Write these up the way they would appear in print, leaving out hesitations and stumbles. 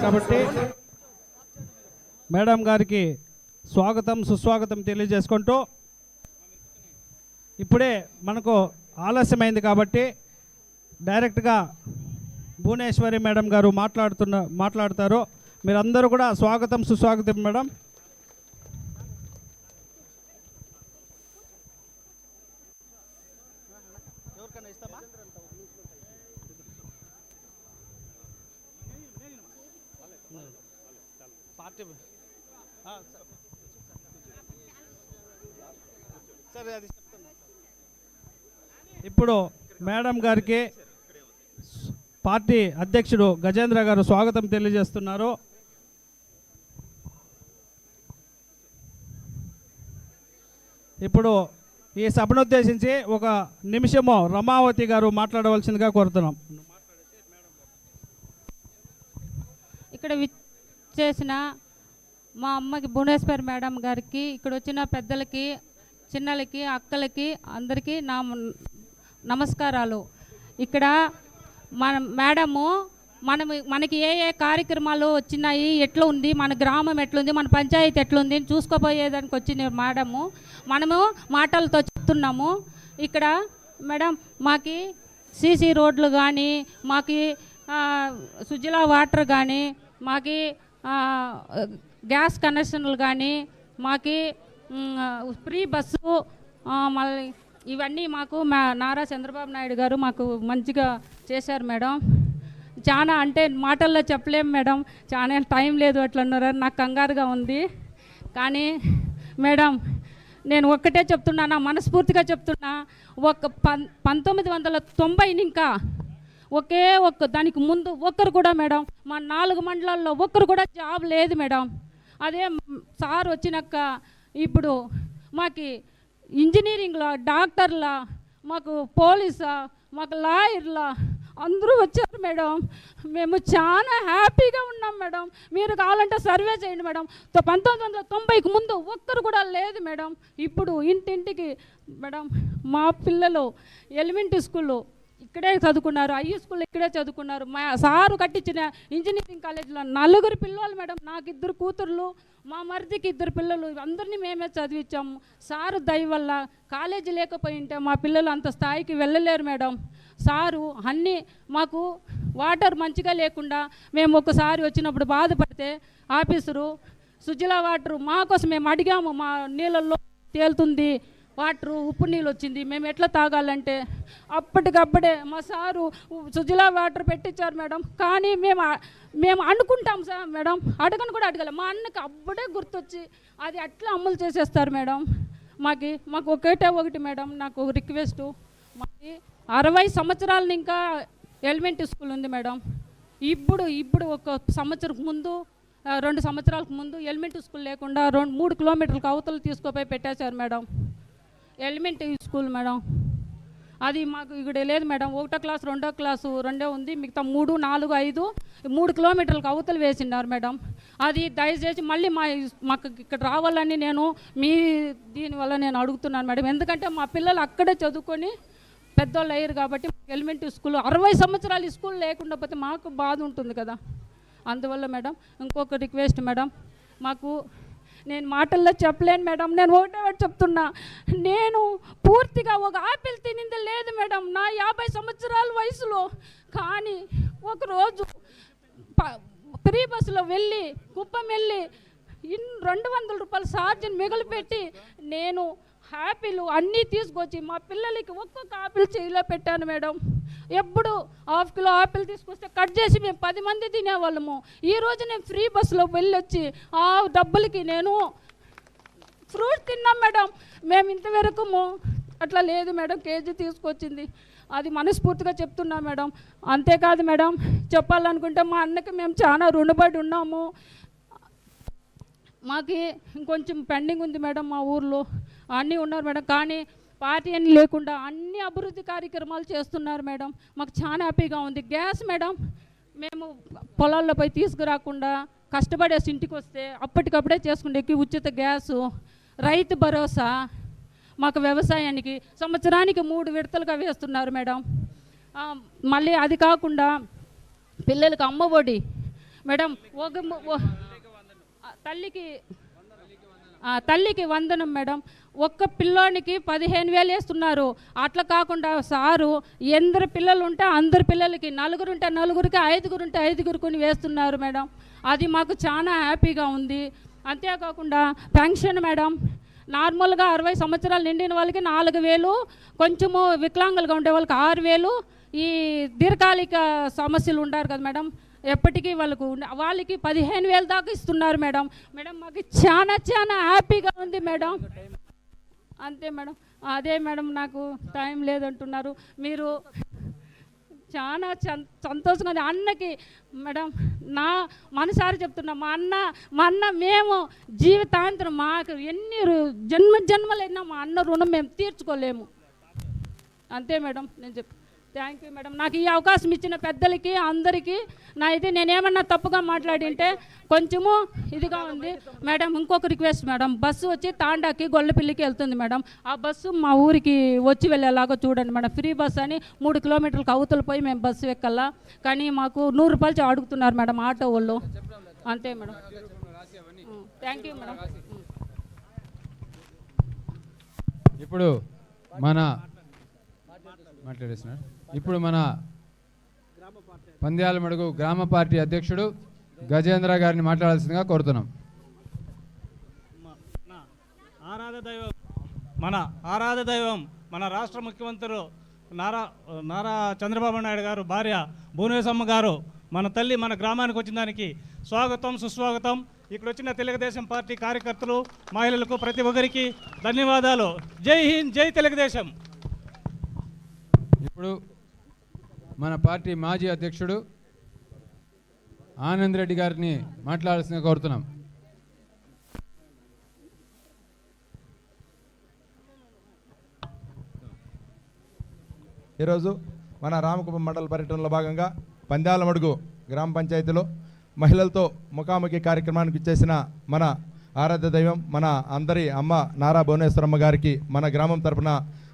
కాబట్టి మేడం గారికి స్వాగతం సుస్వాగతం తెలియజేసుకుంటూ ఇప్పుడే మనకు ఆలస్యమైంది కాబట్టి డైరెక్ట్గా భువనేశ్వరి మేడం గారు మాట్లాడతారు. మీరందరూ కూడా స్వాగతం సుస్వాగతం మేడం. ఇప్పుడు మేడం గారికి పార్టీ అధ్యక్షుడు గజేంద్ర గారు స్వాగతం తెలియజేస్తున్నారు. ఇప్పుడు ఈ సభను ఉద్దేశించి ఒక నిమిషము రమావతి గారు మాట్లాడవలసిందిగా కోరుతున్నాం. ఇక్కడ విచ్చేసిన మా అమ్మకి భువనేశ్వర్ మేడం గారికి, ఇక్కడ వచ్చిన పెద్దలకి, చిన్నలకి, అక్కలకి అందరికీ నా నమస్కారాలు. ఇక్కడ మన మేడము మనకి ఏ కార్యక్రమాలు వచ్చినాయి, ఎట్లా ఉంది, మన గ్రామం ఎట్లుంది, మన పంచాయతీ ఎట్లుంది చూసుకోపోయేదానికి వచ్చిన మేడము మనము మాటలతో చెప్తున్నాము. ఇక్కడ మేడం మాకి సీసీ రోడ్లు కానీ, మాకి సుజలా వాటర్ కానీ, మాకి గ్యాస్ కనెక్షన్లు కానీ, మాకి ఫ్రీ బస్సు, మళ్ళీ ఇవన్నీ మాకు నారా చంద్రబాబు నాయుడు గారు మాకు మంచిగా చేశారు మేడం. చాలా అంటే మాటల్లో చెప్పలేము మేడం, చాలా టైం లేదు అట్లన్నారు, నాకు కంగారుగా ఉంది. కానీ మేడం నేను ఒక్కటే చెప్తున్నా, మనస్ఫూర్తిగా చెప్తున్నా, 1990 ఇంకా దానికి ముందు ఒక్కరు కూడా మేడం మా 4 మండలాల్లో ఒక్కరు కూడా జాబ్ లేదు మేడం. అదే సార్ వచ్చినాక ఇప్పుడు మాకు ఇంజనీరింగ్లా, డాక్టర్లా, మాకు పోలీసా, మాకు లాయర్లా అందరూ వచ్చారు మేడం. మేము చాలా హ్యాపీగా ఉన్నాం మేడం. మీరు కావాలంటే సర్వే చేయండి మేడం. 1990కి ముందు ఒక్కరు కూడా లేదు మేడం. ఇప్పుడు ఇంటింటికి మేడం మా పిల్లలు ఎలిమెంటరీ స్కూల్లో ఇక్కడే చదువుకున్నారు, హై స్కూల్లో ఇక్కడే చదువుకున్నారు. మా సారు కట్టించిన ఇంజనీరింగ్ కాలేజీలో 4 పిల్లలు మేడం. నాకు 2 కూతుర్లు, మా మరిదికి 2 పిల్లలు, అందరినీ మేమే చదివించాము. సారు దయ వల్ల కాలేజీ లేకపోయి ఉంటే మా పిల్లలు అంత స్థాయికి వెళ్ళలేరు మేడం. సారు అన్నీ మాకు వాటర్ మంచిగా లేకుండా మేము ఒకసారి వచ్చినప్పుడు బాధపడితే ఆఫీసరు సుజలా వాటరు మా కోసం మేము అడిగాము, మా నీళ్ళల్లో తేలుతుంది వాటరు, ఉప్పు నీళ్ళు వచ్చింది, మేము ఎట్లా తాగాలంటే అప్పటికప్పుడే మా సారు సుజలా వాటర్ పెట్టించారు మేడం. కానీ మేము అనుకుంటాం సార్ మేడం, అడగను కూడా అడగలేం. మా అన్నకి అప్పుడే గుర్తొచ్చి అది అట్లా అమలు చేసేస్తారు మేడం. మాకు ఒకటి మేడం, నాకు ఒక రిక్వెస్టు, మాకు 60 సంవత్సరాలని ఇంకా ఎలిమెంటరీ స్కూల్ ఉంది మేడం. ఇప్పుడు ఒక సంవత్సరం ముందు 2 సంవత్సరాలకు ముందు ఎలిమెంటరీ స్కూల్ లేకుండా 3 కిలోమీటర్లకు అవతలు తీసుకుపోయి పెట్టేశారు మేడం ఎలిమెంటరీ స్కూల్ మేడం. అది మాకు ఇక్కడ లేదు మేడం. 1వ క్లాస్ 2వ క్లాసు 2 ఉంది, మిగతా 3, 4, 5 3 కిలోమీటర్లకు అవతలు వేసినారు మేడం. అది దయచేసి మళ్ళీ మాకు ఇక్కడ రావాలని నేను దీనివల్ల నేను అడుగుతున్నాను మేడం. ఎందుకంటే మా పిల్లలు అక్కడే చదువుకొని పెద్దోళ్ళు అయ్యారు కాబట్టి ఎలిమెంటరీ స్కూల్ 60 సంవత్సరాలు ఈ స్కూల్ లేకుండా పోతే మాకు బాధ ఉంటుంది కదా. అందువల్ల మేడం ఇంకొక రిక్వెస్ట్ మేడం, నేను మాటల్లో చెప్పలేను మేడం. నేను ఒకటే చెప్తున్నా, నేను పూర్తిగా ఒక ఆపిల్ తినింది లేదు మేడం నా 50 సంవత్సరాల వయసులో. కానీ ఒకరోజు ఫ్రీ బస్సులో వెళ్ళి కుప్పం వెళ్ళి 200 రూపాయల ఛార్జీని మిగిలిపెట్టి నేను ఆపిల్ అన్నీ తీసుకొచ్చి మా పిల్లలకి ఒక్కొక్క ఆపిల్ చేయిలో పెట్టాను మేడం. ఎప్పుడు 1/2 కిలో ఆపిల్ తీసుకొస్తే కట్ చేసి మేము 10 మంది తినేవాళ్ళము. ఈరోజు నేను ఫ్రీ బస్సులో వెళ్ళొచ్చి ఆ డబ్బులకి నేను ఫ్రూట్ తిన్నాం మేడం. మేము ఇంతవరకు అట్లా లేదు మేడం, కేజీ తీసుకొచ్చింది. అది మనస్ఫూర్తిగా చెప్తున్నా మేడం. అంతేకాదు మేడం, చెప్పాలనుకుంటే మా అన్నకి మేము చాలా రుణపడి ఉన్నాము. మాకు ఇంకొంచెం పెండింగ్ ఉంది మేడం. మా ఊర్లో అన్నీ ఉన్నారు మేడం, కానీ పార్టీ అని లేకుండా అన్ని అభివృద్ధి కార్యక్రమాలు చేస్తున్నారు మేడం. మాకు చాలా హ్యాపీగా ఉంది. గ్యాస్ మేడం మేము పొలాల్లో పోయి తీసుకురాకుండా కష్టపడేసి ఇంటికి వస్తే అప్పటికప్పుడే చేసుకుంటే ఉచిత గ్యాసు, రైతు భరోసా, మాకు వ్యవసాయానికి సంవత్సరానికి 3 విడతలుగా వేస్తున్నారు మేడం. మళ్ళీ అది కాకుండా పిల్లలకు అమ్మఒడి, మేడం తల్లికి వందనం మేడం. ఒక్క పిల్లోనికి 15,000 వేస్తున్నారు. అట్లా కాకుండా సారు ఎందరు పిల్లలు ఉంటే అందరు పిల్లలకి, నలుగురుంటే నలుగురికి, ఐదుగురుంటే ఐదుగురికి వేస్తున్నారు మేడం. అది మాకు చాలా హ్యాపీగా ఉంది. అంతేకాకుండా పెన్షన్ మేడం, నార్మల్గా 60 సంవత్సరాలు నిండిన వాళ్ళకి 4,000, కొంచెము వికలాంగులుగా ఉండే వాళ్ళకి 6,000, ఈ దీర్ఘకాలిక సమస్యలు ఉంటారు కదా మేడం, ఎప్పటికీ వాళ్ళకి 15,000 దాకా ఇస్తున్నారు మేడం. మేడం మాకు చాలా చాలా హ్యాపీగా ఉంది మేడం. అంతే మేడం. అదే మేడం, నాకు టైం లేదంటున్నారు మీరు. చాలా సంతోషంగా ఉంది. అన్నకి మేడం నా మనసారి చెప్తున్నా, మా అన్న మేము జీవితాంతరం మాకు ఎన్ని జన్మలైనా మా అన్న రుణం మేము తీర్చుకోలేము. అంతే మేడం నేను థ్యాంక్ యూ మేడం. నాకు ఈ అవకాశం ఇచ్చిన పెద్దలకి అందరికీ నేనేమన్నా తప్పుగా మాట్లాడింటే కొంచెము ఇదిగా ఉంది మేడం. ఇంకొక రిక్వెస్ట్ మేడం, బస్సు వచ్చి తాండాకి గొల్లపిల్లికి వెళ్తుంది మేడం. ఆ బస్సు మా ఊరికి వచ్చి వెళ్ళేలాగా చూడండి మేడం. ఫ్రీ బస్ అని 3 కిలోమీటర్లకు అవతల పోయి మేము బస్సు ఎక్కల్లా, కానీ మాకు 100 రూపాయలు అడుగుతున్నారు మేడం ఆటో వాళ్ళు. అంతే మేడం. Thank you madam. ఇప్పుడు మన పంద్యాలమడుగు గ్రామ పార్టీ అధ్యక్షుడు గజేంద్ర గారిని మాట్లాడాల్సిందిగా కోరుతున్నాం. మన ఆరాధ దైవం మన రాష్ట్ర ముఖ్యమంత్రి నారా చంద్రబాబు నాయుడు గారు భార్య భువనేశ్వరమ్మ గారు మన తల్లి మన గ్రామానికి వచ్చిన దానికి స్వాగతం సుస్వాగతం. ఇక్కడ వచ్చిన తెలుగుదేశం పార్టీ కార్యకర్తలు, మహిళలకు ప్రతి ఒక్కరికి ధన్యవాదాలు. జై హింద్, జై తెలుగుదేశం. ఇప్పుడు మన పార్టీ మాజీ అధ్యక్షుడు ఆనంద్ రెడ్డి గారిని మాట్లాడాల్సిందిగా కోరుతున్నాం. ఈరోజు మన రామకుప్పం మండల పర్యటనలో భాగంగా పంద్యాలమడుగు గ్రామ పంచాయతీలో మహిళలతో ముఖాముఖి కార్యక్రమానికి ఇచ్చేసిన మన ఆరాధ్య దైవం మన అందరి అమ్మ నారా భువనేశ్వరమ్మ గారికి మన గ్రామం తరపున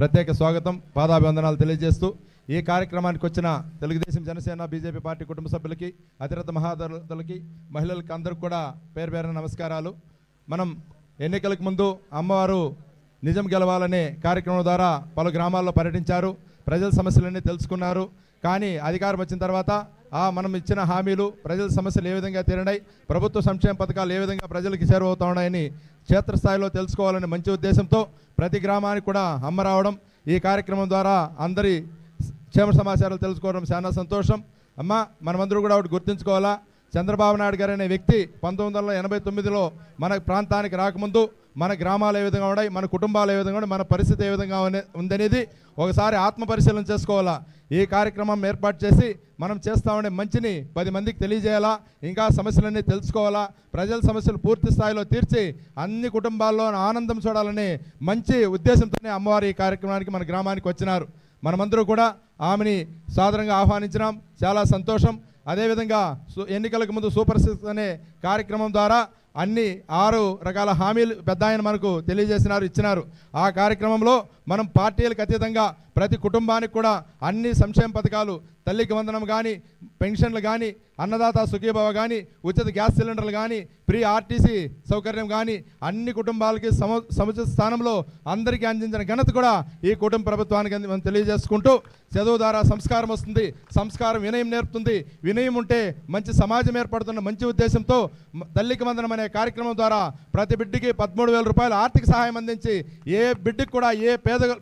ప్రత్యేక స్వాగతం, పాదాభివందనాలు తెలియజేస్తూ ఈ కార్యక్రమానికి వచ్చిన తెలుగుదేశం, జనసేన, బీజేపీ పార్టీ కుటుంబ సభ్యులకి, అతిరథ మహాదరులకి, మహిళలకి అందరికి కూడా పేరు పేరున నమస్కారాలు. మనం ఎన్నికలకు ముందు అమ్మవారు నిజం గెలవాలనే కార్యక్రమం ద్వారా పలు గ్రామాల్లో పర్యటించారు, ప్రజల సమస్యలన్నీ తెలుసుకున్నారు. కానీ అధికారం వచ్చిన తర్వాత మనం ఇచ్చిన హామీలు, ప్రజల సమస్యలు ఏ విధంగా తీరినాయి, ప్రభుత్వ సంక్షేమ పథకాలు ఏ విధంగా ప్రజలకు చేరువవుతా ఉన్నాయని క్షేత్రస్థాయిలో తెలుసుకోవాలనే మంచి ఉద్దేశంతో ప్రతి గ్రామానికి కూడా అమ్మ రావడం, ఈ కార్యక్రమం ద్వారా అందరి క్షేమ సమాచారాలు తెలుసుకోవడం చాలా సంతోషం. అమ్మ మనమందరూ కూడా ఒకటి గుర్తుంచుకోవాలా, చంద్రబాబు నాయుడు గారు అనే వ్యక్తి 1989లో మన ప్రాంతానికి రాకముందు మన గ్రామాలు ఏ విధంగా ఉన్నాయి, మన కుటుంబాలు ఏ విధంగా ఉన్నాయి, మన పరిస్థితి ఏ విధంగా ఉందనేది ఒకసారి ఆత్మ పరిశీలన చేసుకోవాలా. ఈ కార్యక్రమం ఏర్పాటు చేసి మనం చేస్తా ఉండే మంచిని 10 మందికి తెలియజేయాలా, ఇంకా సమస్యలన్నీ తెలుసుకోవాలా, ప్రజల సమస్యలు పూర్తి స్థాయిలో తీర్చి అన్ని కుటుంబాల్లో ఆనందం చూడాలనే మంచి ఉద్దేశంతోనే అమ్మవారి ఈ కార్యక్రమానికి మన గ్రామానికి వచ్చినారు. మనమందరూ కూడా ఆమెని సాదరంగా ఆహ్వానించినాం, చాలా సంతోషం. అదేవిధంగా ఎన్నికలకు ముందు సూపర్ 6 అనే కార్యక్రమం ద్వారా అన్ని 6 రకాల హామీలు పెద్ద ఆయన మనకు తెలియజేసినారు, ఇచ్చినారు. ఆ కార్యక్రమంలో మనం పార్టీలకు అతీతంగా ప్రతి కుటుంబానికి కూడా అన్ని సంక్షేమ పథకాలు, తల్లికి వందనం కానీ, పెన్షన్లు కానీ, అన్నదాత సుఖీభవ కానీ, ఉచిత గ్యాస్ సిలిండర్లు కానీ, ఫ్రీ ఆర్టీసీ సౌకర్యం కానీ అన్ని కుటుంబాలకి సముచిత స్థానంలో అందరికీ అందించిన ఘనత కూడా ఈ కుటుంబ ప్రభుత్వానికి మనం తెలియజేసుకుంటూ, చదువు ద్వారా సంస్కారం వస్తుంది, సంస్కారం వినయం నేర్పుతుంది, వినయం ఉంటే మంచి సమాజం ఏర్పడుతున్న మంచి ఉద్దేశంతో తల్లికి వందనం అనే కార్యక్రమం ద్వారా ప్రతి బిడ్డకి 13,000 రూపాయలు ఆర్థిక సహాయం అందించి ఏ బిడ్డకి కూడా, ఏ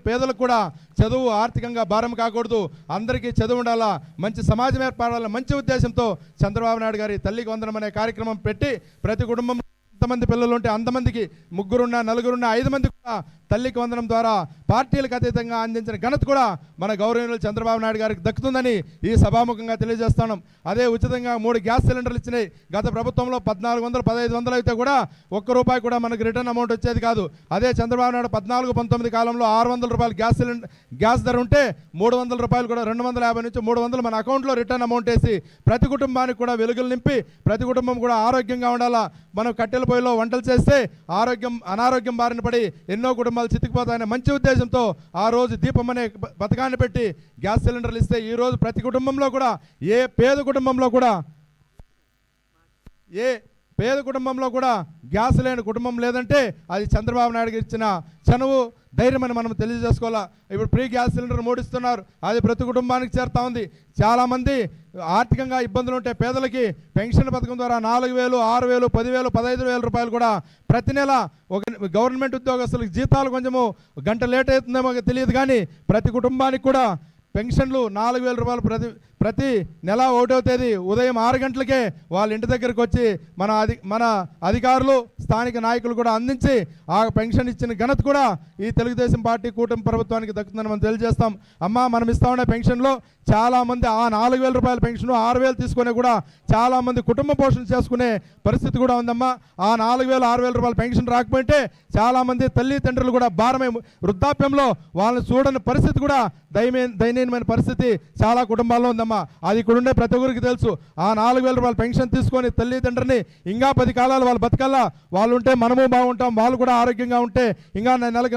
పేదలకు కూడా చదువు ఆర్థికంగా భారం కాకూడదు, అందరికీ చదువు ఉండాలా, మంచి సమాజం ఏర్పడాలా మంచి ఉద్దేశంతో చంద్రబాబు నాయుడు గారి తల్లికి వందనం అనే కార్యక్రమం పెట్టి ప్రతి కుటుంబం ఎంతమంది పిల్లలు ఉంటే అంతమందికి, 3 4 5 మంది కూడా తల్లికి వందనం ద్వారా పార్టీలకు అతీతంగా అందించిన ఘనత కూడా మన గౌరవనీయులు చంద్రబాబు నాయుడు గారికి దక్కుతుందని ఈ సభాముఖంగా తెలియజేస్తున్నాం. అదే ఉచితంగా 3 గ్యాస్ సిలిండర్లు ఇచ్చినాయి. గత ప్రభుత్వంలో 1400 1500 అయితే కూడా ₹1 కూడా మనకు రిటర్న్ అమౌంట్ వచ్చేది కాదు. అదే చంద్రబాబు నాయుడు 14 19 కాలంలో ₹600 గ్యాస్ ధర ఉంటే ₹300 కూడా 250 నుంచి 300 మన అకౌంట్లో రిటర్న్ అమౌంట్ వేసి ప్రతి కుటుంబానికి కూడా వెలుగులు నింపి ప్రతి కుటుంబం కూడా ఆరోగ్యంగా ఉండాలా. మనం కట్టెల పొయ్యిలో వంటలు చేస్తే అనారోగ్యం బారిన పడి ఎన్నో కుటుంబాలు చితికిపోతాయనే మంచి ఉద్దేశంతో ఆ రోజు దీపం అనే పథకాన్ని పెట్టి గ్యాస్ సిలిండర్లు ఇస్తే ఈ రోజు ప్రతి కుటుంబంలో కూడా, ఏ పేద కుటుంబంలో కూడా ఏ పేద కుటుంబంలో కూడా గ్యాస్ లేని కుటుంబం లేదంటే అది చంద్రబాబు నాయుడు గారు ఇచ్చిన చనువు ధైర్యం అని మనం తెలియజేసుకోవాలా. ఇప్పుడు ఫ్రీ గ్యాస్ సిలిండర్ మూడిస్తున్నారు, అది ప్రతి కుటుంబానికి చేరుతా ఉంది. చాలామంది ఆర్థికంగా ఇబ్బందులు ఉంటే పేదలకి పెన్షన్ పథకం ద్వారా 4,000, 6,000, 10,000, 15,000 రూపాయలు కూడా ప్రతి నెల ఒక గవర్నమెంట్ ఉద్యోగస్తులకు జీతాలు కొంచెము గంట లేట్ అవుతుందేమో తెలియదు, కానీ ప్రతి కుటుంబానికి కూడా పెన్షన్లు 4,000 రూపాయలు ప్రతి నెల 1వ తేదీ ఉదయం 6 గంటలకే వాళ్ళ ఇంటి దగ్గరికి వచ్చి మన అధికారులు స్థానిక నాయకులు కూడా అందించి ఆ పెన్షన్ ఇచ్చిన ఘనత కూడా ఈ తెలుగుదేశం పార్టీ కూటమి ప్రభుత్వానికి దక్కుతుందని మనం తెలియజేస్తాం. అమ్మ, మనం ఇస్తా ఉన్న పెన్షన్లో చాలామంది ఆ 4,000 రూపాయల పెన్షన్ 6,000 తీసుకునే కూడా చాలామంది కుటుంబ పోషణ చేసుకునే పరిస్థితి కూడా ఉందమ్మా. ఆ 4,000, 6,000 రూపాయల పెన్షన్ రాకపోతే చాలామంది తల్లిదండ్రులు కూడా భారమే వృద్ధాప్యంలో వాళ్ళని చూడని పరిస్థితి కూడా దయనీయమైన పరిస్థితి చాలా కుటుంబాల్లో ఉందమ్మా. అది ఇక్కడ ఉండే ప్రతి ఒక్కరికి తెలుసు. ఆ 4,000 రూపాయల పెన్షన్ తీసుకొని తల్లిదండ్రులని ఇంకా 10 కాలాలు వాళ్ళు బతకాలా, వాళ్ళు ఉంటే మనము బాగుంటాం, వాళ్ళు కూడా ఆరోగ్యంగా ఉంటే ఇంకా నెలకి